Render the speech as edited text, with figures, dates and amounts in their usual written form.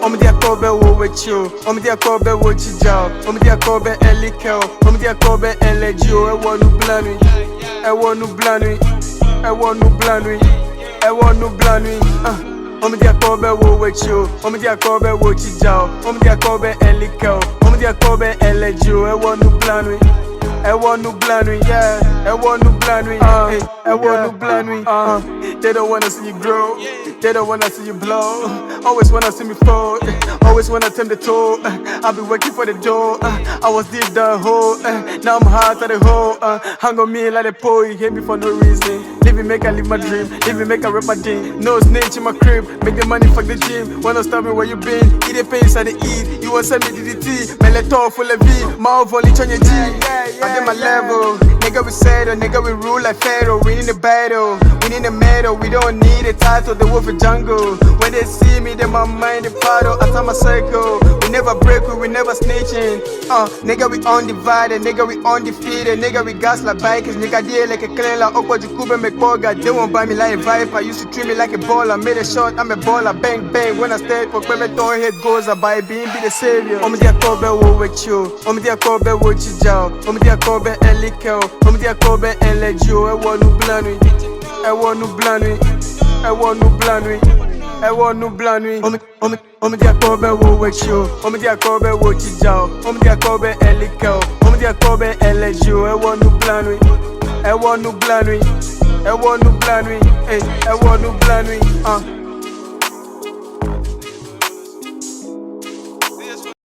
Omedia kobe wo wecho, omedia kobe wo chijao, omedia kobe elikel, omedia kobe elejo, Ewornublanui, Ewornublanui, Ewornublanui, Ewornublanui, omedia kobe wo wecho, omedia kobe wo chijao, omedia kobe elikel, omedia kobe elejo, Ewornublanui, Ewornublanui, yeah, Ewornublanui, Ewornublanui, They don't wanna see you grow, they don't wanna see you blow. Always wanna see me fall, always wanna turn the toe. I've been working for the door, I was deep the hole. Now I'm hard at the hole, hang on me like a pole. You hate me for no reason. Leave me make I live my dream, leave me make I rap my dream. No snitch in my crib, make the money, fuck the gym. Wanna stop me where you been, eat the pains I eat. You want send me DDT, man let talk full of V. Mouth only on your G, I get my level. Nigga we settle, nigga we rule like Pharaoh. We in the battle, we in the medal. We don't need a title, the wolf of jungle. When they see me, they my mind the paddle. I tell my circle, we never break, we never snitching. Nigga we undivided, nigga we undefeated. Nigga we gas like bikers, nigga deal like a clan like Okwa Jukube McBoga. They won't buy me like a viper, used to treat me like a baller. Made a shot, I'm a baller, bang bang. When I stay for Clementon, head goes, I buy being be the savior. Omedia kobe wo wecho, omedia kobe wo chijao, omedia kobe elikel, omedia kobe elejo, Ewornublanui, Ewornublanui, Ewornublanui, Ewornublanui. Omedia kobe wo wecho, omedia kobe wo chijao, omedia kobe elikel, omedia kobe elejo, Ewornublanui, Ewornublanui, Ewornublanui, Ewornublanui,